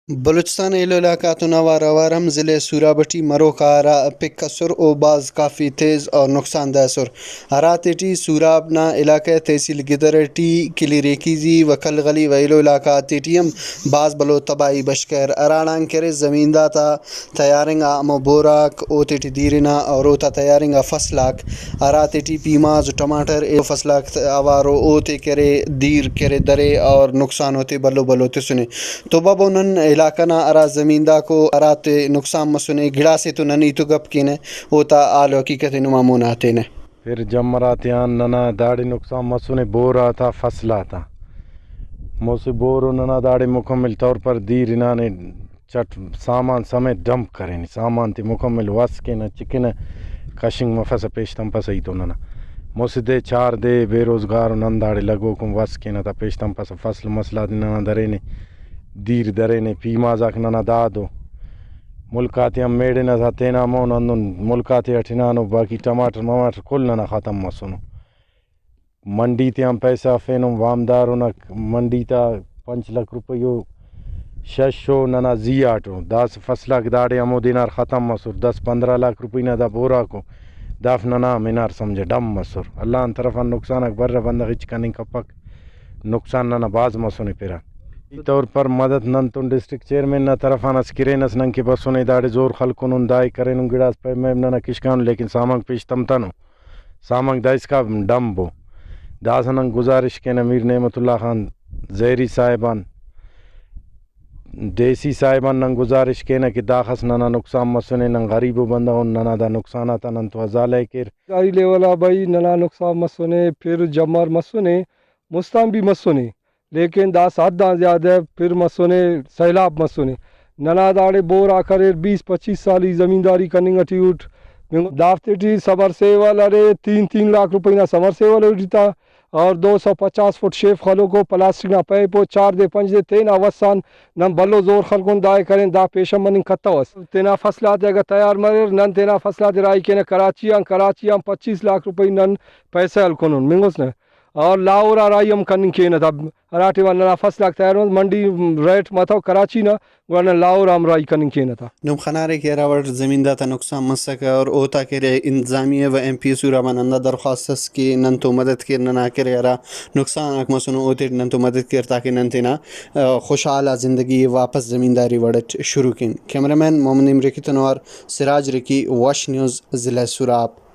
بلوچستان علاقات نوارم ضلع سورابٹی مرو کارا پک کسر او باز کافی تیز اور نقصان دہ سر ہراتیٹی سورابنا علاقہ تحصیل گدرٹی کلی ریکیزی و کلغلی ویلو علاقہ تیٹیم باز بلو تباہی بشکر ارانان کرے زمین داتا تیارنگا امو بوراک او تیٹی دیرنا اور اوتا تیارنگا فصلاک ہراتیٹی پیماز ٹماٹر اے فصلاک اوارو اوتے کرے دیر کرے درے اور نقصان ہوتے بلو بلو تسنے تو بابونن علاقہ نا ارا زمیندہ کو ارات نقصان مسنے گڑا سے تو ننی تو گپ کینے ہوتا آل حقیقت نمامون آتے نے پھر جمراتیان ننا داڑی نقصان مسنے بورا تھا فصلہ تھا موسے بورو ننا داڑی مکمل طور پر دیر انانے چٹ سامان سمیت ڈمپ کریں سامان تی مکمل وس کے نا چکن کشنگ مفس پیشتم پس ہی تو ننا موسے دے چار دے بے روزگار نن داڑی لگو کم وس کے نا تا پیشتم پس فصل مسئلہ دی ننا درے دیر درے پیمازاک ننا دادو ملکاتی ہم میڑے نہ تھا تینا مون اندن ملکاتی اٹھنانو باقی ٹماٹر مماٹر کل ننا ختم مسنو منڈی تی ہم پیسہ فینم وامدارو نا منڈی تا 5 لاکھ روپیو ششو ننا زیاٹو داس فصلک داڑے ہمو دینار ختم مسر 10-15 لاکھ روپی نا دا بورا کو داف ننا منار سمجھے ڈم مسر اللہ ان طرف نقصان بر بندہ ہچ کنن کپک نقصان ننا باز مسنے پیرا طور پر مدد ننتون ڈسٹرکٹ چیئرمین نا طرفان اسکرینس نن کے بسونے داڑے زور خلقون دائی کرن گڑاس پہ میں ننا کشکان لیکن سامنگ پیش تمتنو سامنگ دائس کا ڈم بو داسنن گزارش کے امیر نعمت اللہ خان زہری صاحبان دیسی صاحبان نن گزارش کے نا کہ داخس ننا نقصان مسنے نن غریبو بندہ ہون ننا دا نقصانات نن تو ازالے کر گاری لیولا بھائی ننا نقصان مسنے پھر جمر مسنے مستان بھی مسنے لیکن دا حداں زیادہ پھر مسنے سیلاب مسنے ننا داڑے بورا کرے 20-25 سالی زمینداری کننگ اٹھیوٹ دافتے ٹی سمر سیول ارے 3 لاکھ روپے نا سمر سیول اٹھتا اور 250 فٹ شیف خلو کو پلاسٹک نا پیپو 4 دے 5 دے تینا وسان نن بلو زور خلقون دائے کریں دا پیشم مننگ کتا وس تینا فصلات اگر تیار مرر نن تینا فصلات رائی کے کراچیاں 25 لاکھ روپے نن پیسہ الکنن منگوس نے اور لاہورا رائی ہم کننگ کینا تھا ہراٹی وانا فصلات تیار منڈی ریٹ متو کراچی نا ورنہ لاہور ہم رائی کننگ کینا تھا نم خنارے کے راوٹ زمیندہ تا نقصان مسکا اور اوتا کرے انتظامیہ و ایم پی سورا منندہ درخواست کی نن تو مدد کر ننا کرے ارا نقصان اک مسنو اوتے نن تو مدد کر تاکہ نن تینا خوشحالہ زندگی واپس زمینداری وڑت شروع کن کیمرہ مین محمد امریکی تنوار سراج رکی واش نیوز ضلع سوراب